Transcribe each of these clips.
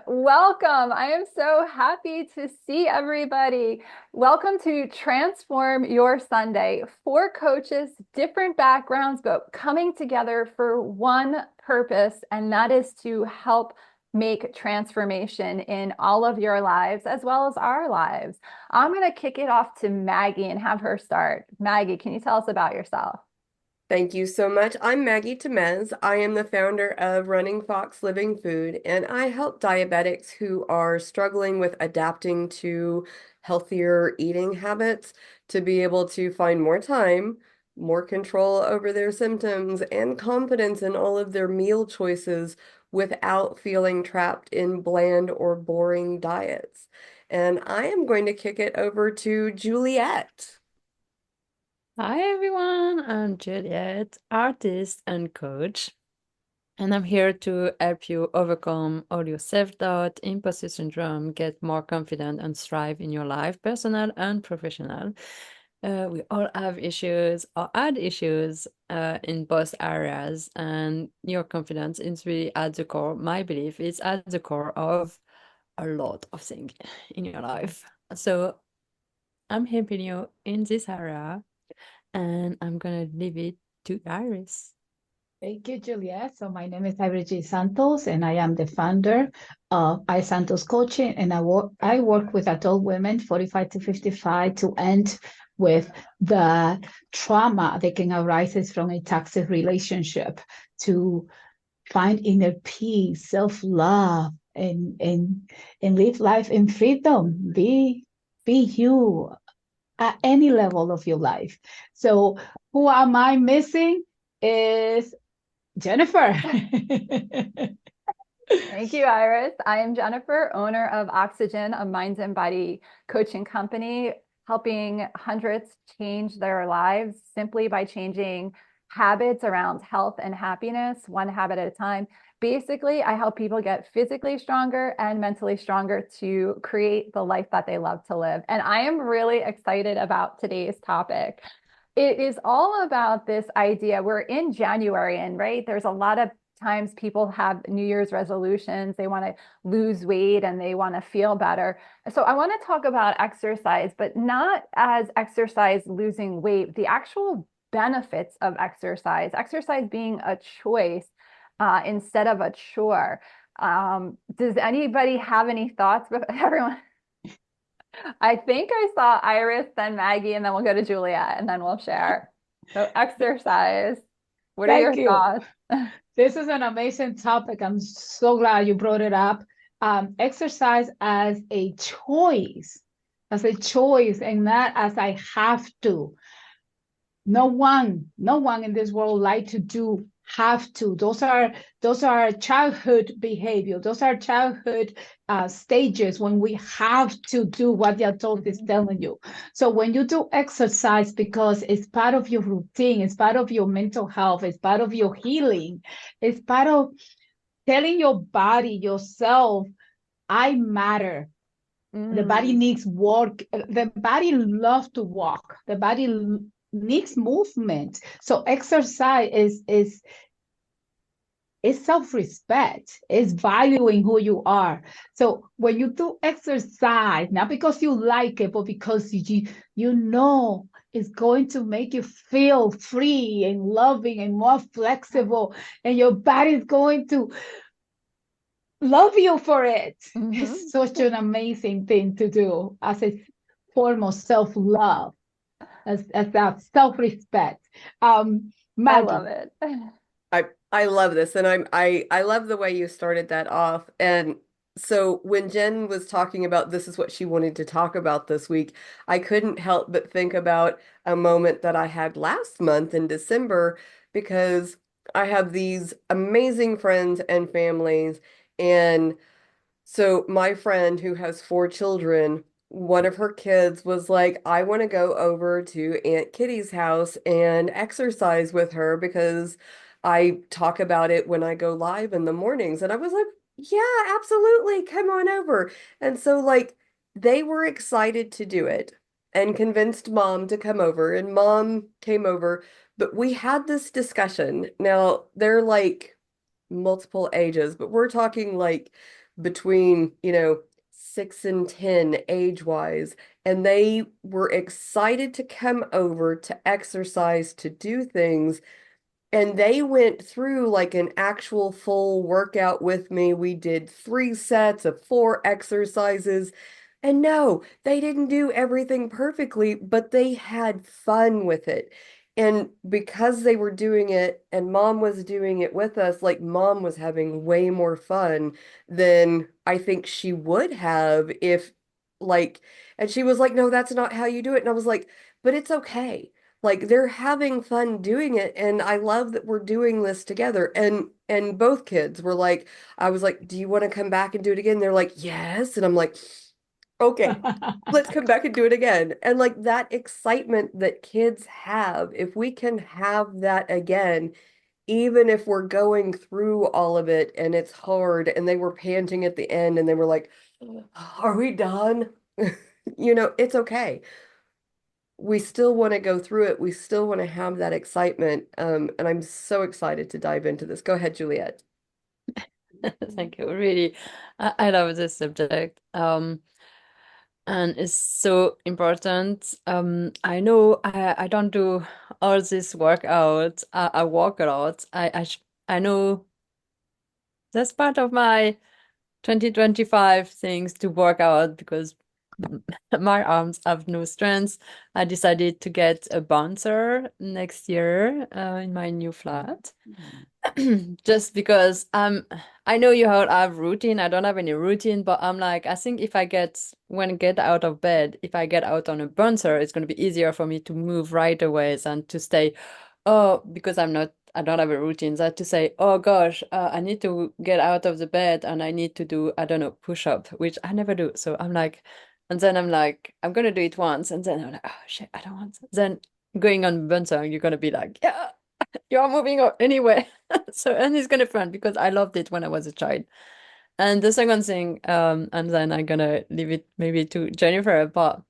Welcome. I am so happy to see everybody. Welcome to Transform Your Sunday. Four coaches, different backgrounds, but coming together for one purpose, and that is to help make transformation in all of your lives as well as our lives. I'm going to kick it off to Maggie and have her start. Maggie, can you tell us about yourself? Thank you so much. I'm Maggie Temez. I am the founder of Running Fox Living Food, and I help diabetics who are struggling with adapting to healthier eating habits to be able to find more time, more control over their symptoms, and confidence in all of their meal choices without feeling trapped in bland or boring diets. And I am going to kick it over to Juliet. Hi everyone, I'm Juliet, artist and coach, and I'm here to help you overcome all your self-doubt, imposter syndrome, get more confident, and thrive in your life, personal and professional. We all have issues or had issues in both areas, and your confidence is really at the core. My belief is at the core of a lot of things in your life. So I'm helping you in this area and I'm gonna leave it to Iris. Thank you, Juliet. So my name is Iris Santos, and I am the founder of I Santos Coaching, and I work with adult women 45 to 55 to end with the trauma that can arise from a toxic relationship, to find inner peace, self-love, and live life in freedom. Be you at any level of your life. So who am I missing? Is Jennifer. Thank you, Iris. I am Jennifer, owner of Oxygen, a mind and body coaching company, helping hundreds change their lives simply by changing habits around health and happiness, one habit at a time. Basically, I help people get physically stronger and mentally stronger to create the life that they love to live. And I am really excited about today's topic. It is all about this idea. We're in January, and right, there's a lot of times people have New Year's resolutions. They want to lose weight and they want to feel better. So I want to talk about exercise, but not as exercise losing weight, the actual benefits of exercise being a choice instead of a chore. Does anybody have any thoughts? Everyone, I think I saw Iris, then Maggie, and then we'll go to Julia, and then we'll share. So exercise. What are Thank your you. thoughts? This is an amazing topic. I'm so glad you brought it up. Exercise as a choice, and not as I have to. No one in this world like to do have to. Those are childhood behavior. Those are childhood stages when we have to do what the adult is telling you. So when you do exercise because it's part of your routine, it's part of your mental health, it's part of your healing, it's part of telling your body, yourself, I matter. The body Mm. needs work. The body loves to walk. The body needs movement. So exercise is self-respect. Is valuing who you are. So when you do exercise, not because you like it, but because you know it's going to make you feel free and loving and more flexible, and your body is going to love you for it. It's Mhm. such an amazing thing to do as a form of self-love, as that self-respect. I love Maggie. it. I love this, and I love the way you started that off. And so when Jen was talking about this is what she wanted to talk about this week, I couldn't help but think about a moment that I had last month in December, because I have these amazing friends and families. And so my friend who has four children, one of her kids was like, I want to go over to Aunt Kitty's house and exercise with her because I talk about it when I go live in the mornings. And I was like, yeah, absolutely. Come on over. And so like they were excited to do it and convinced mom to come over, and mom came over. But we had this discussion. Now they're like multiple ages, but we're talking like between, 6 and 10 age-wise, and they were excited to come over to exercise, to do things. And they went through like an actual full workout with me. We did 3 sets of 4 exercises. And no, they didn't do everything perfectly, but they had fun with it. And because they were doing it and mom was doing it with us, like mom was having way more fun than I think she would have if, like, and she was like, no, that's not how you do it. And I was like, but it's okay. Like they're having fun doing it, and I love that we're doing this together. And both kids were like, I was like, "Do you want to come back and do it again?" They're like, "Yes." And I'm like, "Okay, let's come back and do it again." And like that excitement that kids have, if we can have that again, even if we're going through all of it and it's hard, and they were panting at the end and they were like, "Are we done?" It's okay. We still want to go through it. We still want to have that excitement. And I'm so excited to dive into this. Go ahead, Juliet. Thank you. Really, I love this subject. And it's so important. I know I don't do all this workout. I walk a lot. I know that's part of my 2025 things to work out because my arms have no strength. I decided to get a bouncer next year in my new flat. Just because I know you all have routine. I don't have any routine, but I'm like, I think if I get out of bed, if I get out on a bouncer, it's going to be easier for me to move right away than to stay, oh, because I don't have a routine, that to say, oh gosh, I need to get out of the bed and I need to do, I don't know, push up, which I never do. So I'm like, and then I'm like, I'm going to do it once. And then I'm like, oh shit, I don't want to. Then going on bouncer, you're going to be like, yeah, you are moving up anyway. So, and it's kind of fun because I loved it when I was a child. And the second thing, and then I'm gonna leave it maybe to Jennifer, but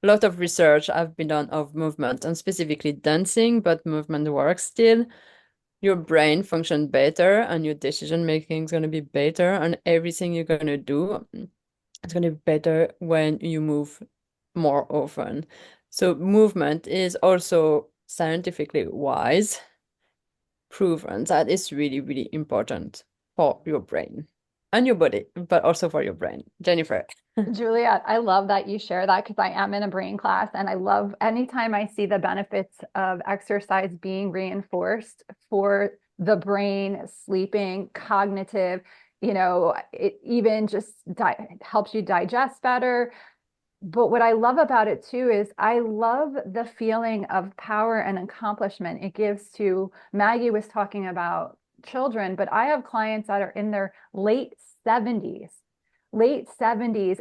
a lot of research have been done of movement and specifically dancing, but movement works still. Your brain functions better and your decision making is gonna be better, and everything you're gonna do is gonna be better when you move more often. So movement is also scientifically wise proven that is really, really important for your brain and your body, but also for your brain. Jennifer. Juliet, I love that you share that because I am in a brain class and I love anytime I see the benefits of exercise being reinforced for the brain, sleeping, cognitive, it even just helps you digest better. But what I love about it too is I love the feeling of power and accomplishment it gives to Maggie was talking about children, but I have clients that are in their late 70s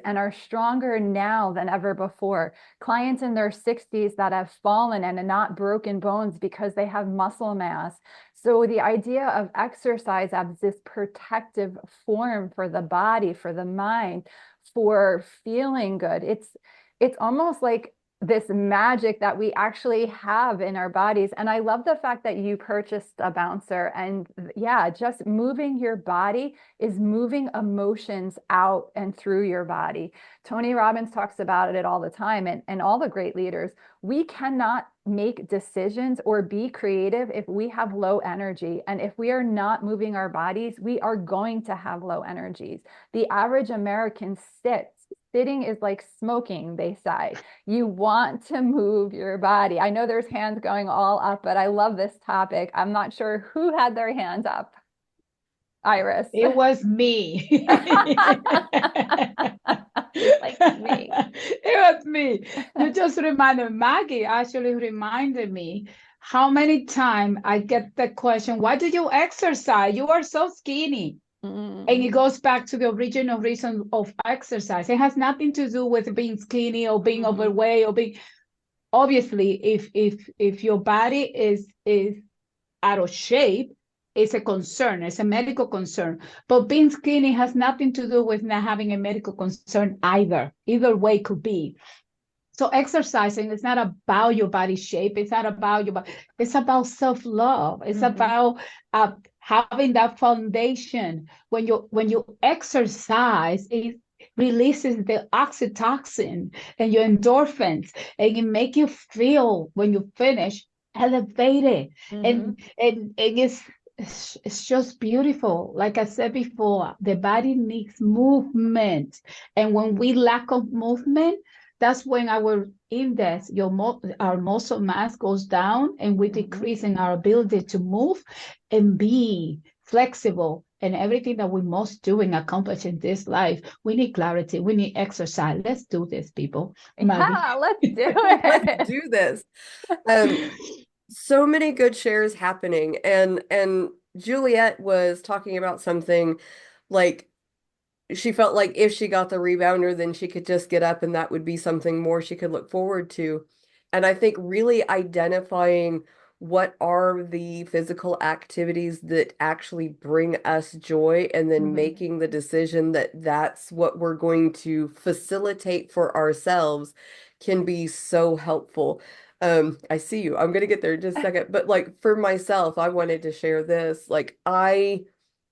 and are stronger now than ever before. Clients in their 60s that have fallen and not broken bones because they have muscle mass. So the idea of exercise as this protective form for the body, for the mind, for feeling good. It's almost like this magic that we actually have in our bodies. And I love the fact that you purchased a bouncer. And yeah, just moving your body is moving emotions out and through your body. Tony Robbins talks about it all the time, and all the great leaders. We cannot make decisions or be creative if we have low energy. And if we are not moving our bodies, we are going to have low energies. The average American sits. Sitting is like smoking, they say. You want to move your body. I know there's hands going all up, but I love this topic. I'm not sure who had their hands up. Iris. It was me. Like me. It was me. You just reminded Maggie actually reminded me how many times I get the question, why do you exercise? You are so skinny. And it goes back to the original reason of exercise. It has nothing to do with being skinny or being overweight or being, obviously, if your body is out of shape, it's a concern, it's a medical concern. But being skinny has nothing to do with not having a medical concern either. Either way could be. So exercising is not about your body shape. It's not about your body. It's about self-love. It's about having that foundation. When you exercise, it releases the oxytocin and your endorphins, and it make you feel when you finish elevated. And it's just beautiful. Like I said before, the body needs movement, and when we lack of movement, that's when our index, our muscle mass goes down, and we decrease in our ability to move and be flexible. And everything that we must do and accomplish in this life, we need clarity, we need exercise. Let's do this, people. Maggie. Yeah, let's do Let's it. do this. So many good shares happening, and Juliet was talking about something like she felt like if she got the rebounder, then she could just get up and that would be something more she could look forward to. And I think really identifying what are the physical activities that actually bring us joy and then making the decision that that's what we're going to facilitate for ourselves can be so helpful. I see you. I'm gonna get there in just a second. But like for myself, I wanted to share this. Like I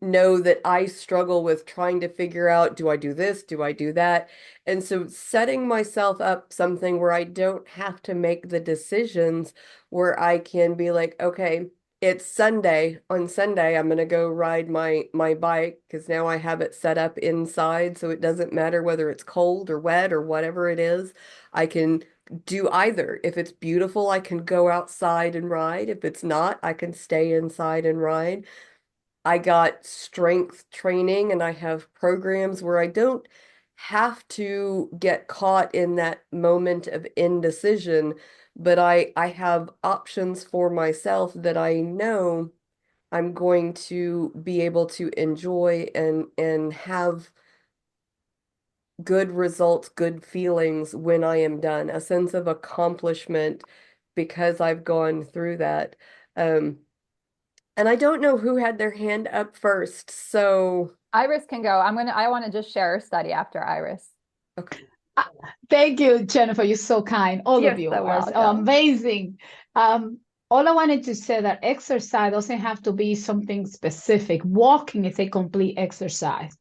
know that I struggle with trying to figure out, do I do this? Do I do that? And so setting myself up something where I don't have to make the decisions, where I can be like, okay, it's Sunday. On Sunday, I'm going to go ride my bike because now I have it set up inside, so it doesn't matter whether it's cold or wet or whatever it is. I can do either. If it's beautiful, I can go outside and ride. If it's not, I can stay inside and ride. I got strength training and I have programs where I don't have to get caught in that moment of indecision, but I have options for myself that I know I'm going to be able to enjoy and have good results, good feelings when I am done, a sense of accomplishment because I've gone through that. Um, and I don't know who had their hand up first, so Iris can go. I want to just share a study after Iris. okay. Thank you, Jennifer. You're so kind. All You're of you so are so welcome. amazing. All I wanted to say that exercise doesn't have to be something specific. Walking is a complete exercise.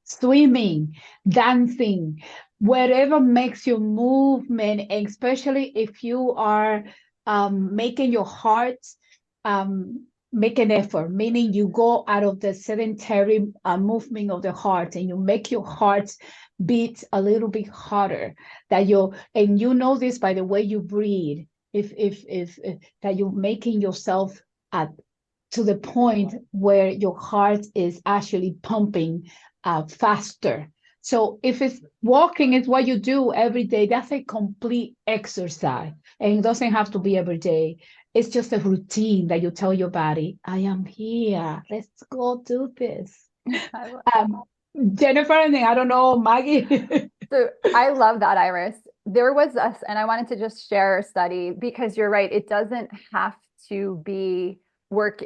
Swimming, dancing, whatever makes you movement, and especially if you are making your heart make an effort, meaning you go out of the sedentary movement of the heart and you make your heart beat a little bit harder, that you know this by the way you breathe, if that you're making yourself at to the point where your heart is actually pumping faster. So if it's walking is what you do every day, that's a complete exercise, and it doesn't have to be every day. It's just a routine that you tell your body, I am here, let's go do this. um, Jennifer, and I don't know, Maggie. So I love that, Iris. There was us, and I wanted to just share a study because you're right. It doesn't have to be work,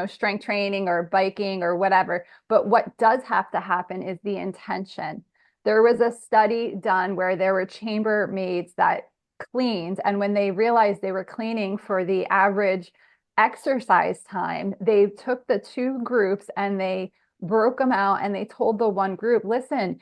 strength training or biking or whatever. But what does have to happen is the intention. There was a study done where there were chambermaids that cleaned, and when they realized they were cleaning for the average exercise time, they took the two groups and they broke them out and they told the one group, listen,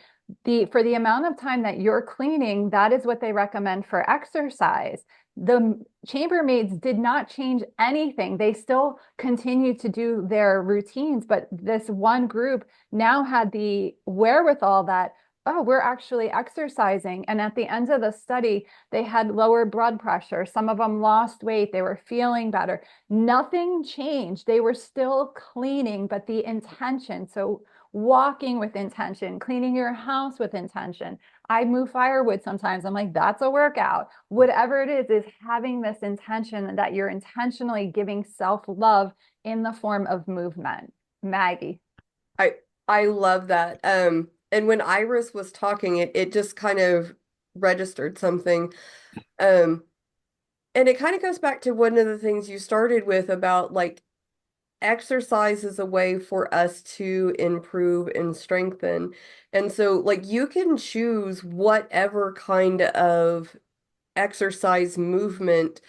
for the amount of time that you're cleaning, that is what they recommend for exercise. The chambermaids did not change anything. They still continued to do their routines, but this one group now had the wherewithal that, oh, we're actually exercising. And at the end of the study, they had lower blood pressure. Some of them lost weight. They were feeling better. Nothing changed. They were still cleaning, but the intention. So walking with intention, cleaning your house with intention. I move firewood sometimes. I'm like, that's a workout. Whatever it is having this intention that you're intentionally giving self-love in the form of movement. Maggie. I I love that. And when Iris was talking, it just kind of registered something. Um, and it kind of goes back to one of the things you started with about like exercise is a way for us to improve and strengthen. And so like you can choose whatever kind of exercise movement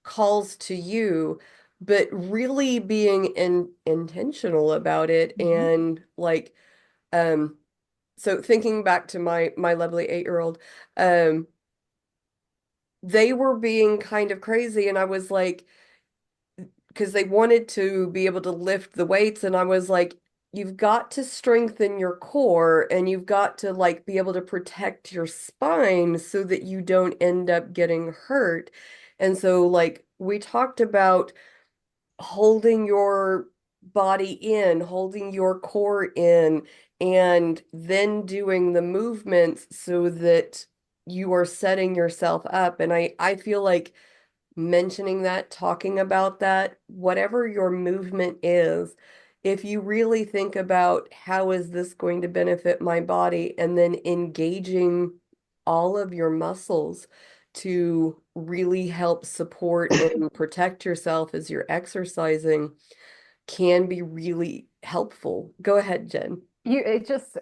calls to you, but really being intentional about it. Mhm. And like, so thinking back to my lovely 8-year-old, um, they were being kind of crazy, and I was like, because they wanted to be able to lift the weights, and I was like, you've got to strengthen your core, and you've got to like be able to protect your spine so that you don't end up getting hurt. And so like we talked about holding your body in, holding your core in, and then doing the movements so that you are setting yourself up. And I feel like mentioning that, talking about that, whatever your movement is, if you really think about how is this going to benefit my body, and then engaging all of your muscles to really help support and protect yourself as you're exercising can be really helpful. Go ahead, Jen. It just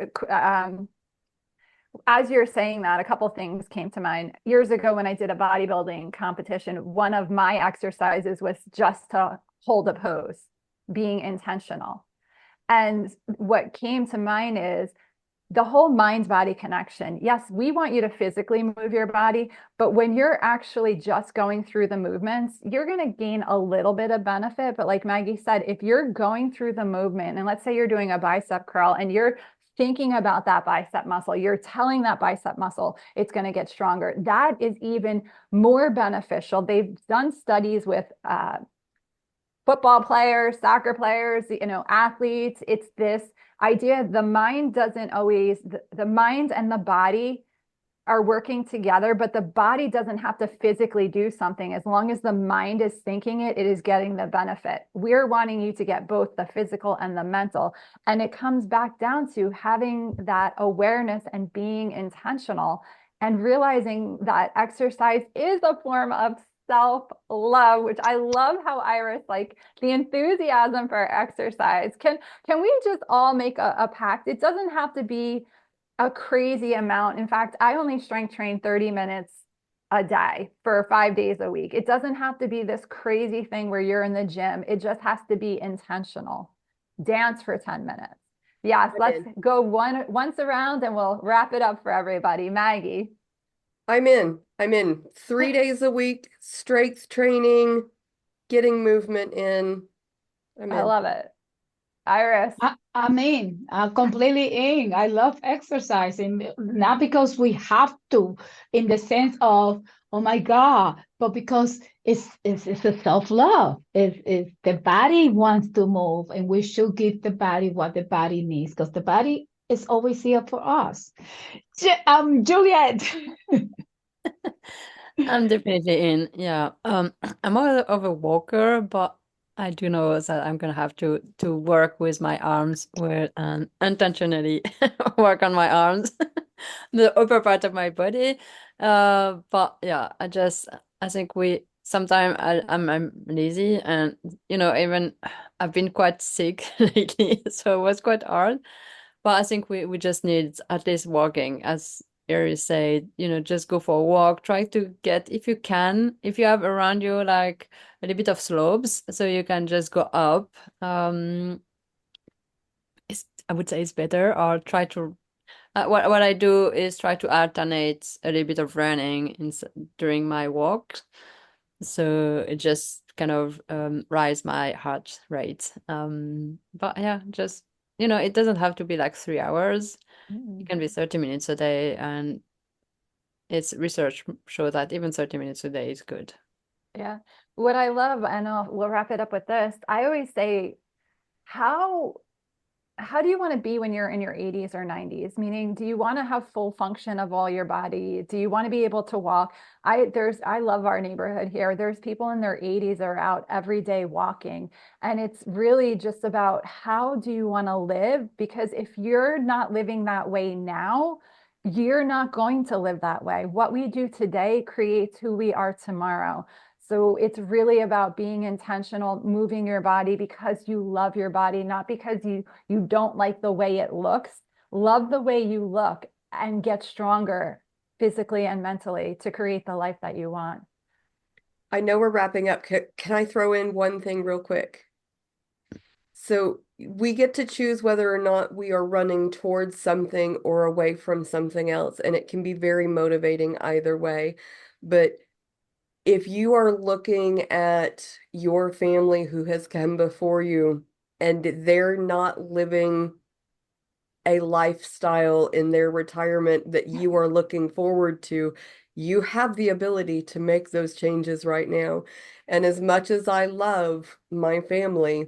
as you're saying that, a couple things came to mind. Years ago, when I did a bodybuilding competition, one of my exercises was just to hold a pose, being intentional. And what came to mind is the whole mind body connection. Yes, we want you to physically move your body, but when you're actually just going through the movements, you're going to gain a little bit of benefit. But like Maggie said, if you're going through the movement, and let's say you're doing a bicep curl and you're thinking about that bicep muscle, you're telling that bicep muscle it's going to get stronger. That is even more beneficial. They've done studies with football players, soccer players, athletes. It's this idea the mind doesn't always, the mind and the body are working together, but the body doesn't have to physically do something. As long as the mind is thinking it, it is getting the benefit. We're wanting you to get both the physical and the mental. And it comes back down to having that awareness and being intentional and realizing that exercise is a form of self-love, which I love how Iris, like the enthusiasm for exercise. Can we just all make a pact? It doesn't have to be a crazy amount. In fact, I only strength train 30 minutes a day for 5 days a week. It doesn't have to be this crazy thing where you're in the gym. It just has to be intentional. Dance for 10 minutes. Yes, I'm let's in. go once around and we'll wrap it up for everybody. Maggie. I'm in. I'm in. 3 days a week, strength training, getting movement in. I'm I in. love it. Iris. I'm in. I'm completely in. I love exercising, not because we have to, in the sense of, oh my God, but because it's a self-love. It's the body wants to move, and we should give the body what the body needs, because the body is always here for us. Juliet. I'm definitely in. Yeah. I'm more of a walker, but I do know that I'm gonna have to work with my arms, where intentionally work on my arms, the upper part of my body. But yeah, I think we sometimes I'm lazy, and even I've been quite sick lately, so it was quite hard. But I think we just need at least walking, as Iris said, just go for a walk. Try to get, if you can, if you have around you like a little bit of slopes, so you can just go up. I would say it's better, or try to. What I do is try to alternate a little bit of running during my walk, so it just kind of rise my heart rate. But yeah, just it doesn't have to be like 3 hours. It can be 30 minutes a day, and it's research show that even 30 minutes a day is good. Yeah. What I love, and we'll wrap it up with this. I always say, how how do you want to be when you're in your 80s or 90s? Meaning, do you want to have full function of all your body? Do you want to be able to walk? I love our neighborhood here. There's people in their 80s that are out every day walking. And it's really just about how do you want to live? Because if you're not living that way now, you're not going to live that way. What we do today creates who we are tomorrow. So it's really about being intentional, moving your body because you love your body, not because you don't like the way it looks. Love the way you look and get stronger physically and mentally to create the life that you want. I know we're wrapping up. Can I throw in one thing real quick? So we get to choose whether or not we are running towards something or away from something else, and it can be very motivating either way. But if you are looking at your family who has come before you and they're not living a lifestyle in their retirement that you are looking forward to, you have the ability to make those changes right now. And as much as I love my family,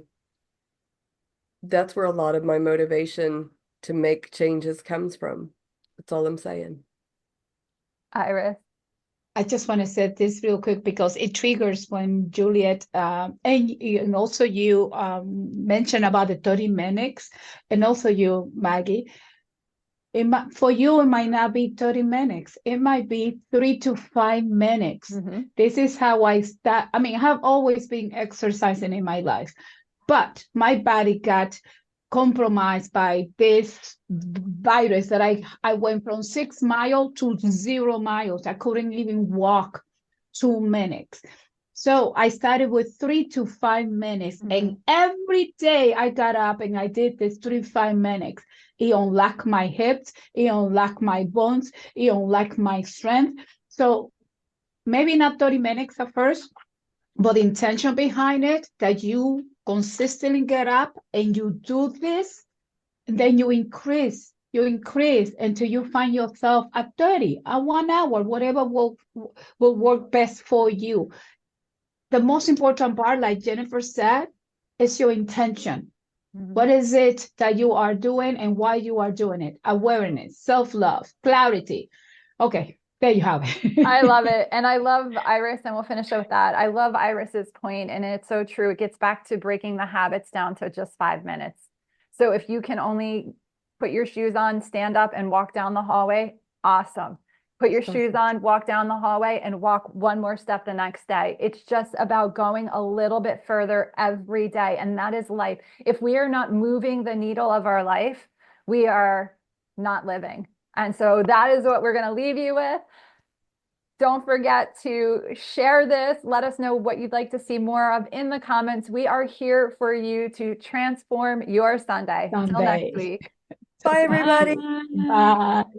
that's where a lot of my motivation to make changes comes from. That's all I'm saying. Iris. I just want to say this real quick because it triggers when Juliet and also you mentioned about the 30 minutes, and also you, Maggie. For you, it might not be 30 minutes. It might be 3 to 5 minutes. This is how I start. I mean, I have always been exercising in my life, but my body got compromised by this virus that I went from 6 miles to 0 miles. I couldn't even walk 2 minutes. So I started with 3 to 5 minutes. And every day I got up and I did this 3 to 5 minutes. It unlocked my hips, it unlocked my bones, it unlocked my strength. So maybe not 30 minutes at first, but the intention behind it, that you consistently get up and you do this, and then you increase until you find yourself at 30, at 1 hour, whatever will work best for you. The most important part, like Jennifer said, is your intention. What is it that you are doing and why you are doing it? Awareness, self-love, clarity. Okay, there you have it. I love it. And I love Iris, and we'll finish with that. I love Iris's point, and it's so true. It gets back to breaking the habits down to just 5 minutes. So if you can only put your shoes on, stand up, and walk down the hallway, awesome. Put your shoes on, walk down the hallway, and walk one more step the next day. It's just about going a little bit further every day. And that is life. If we are not moving the needle of our life, we are not living. And so that is what we're going to leave you with. Don't forget to share this. Let us know what you'd like to see more of in the comments. We are here for you to transform your Sunday. Till next week. Bye, everybody. Bye.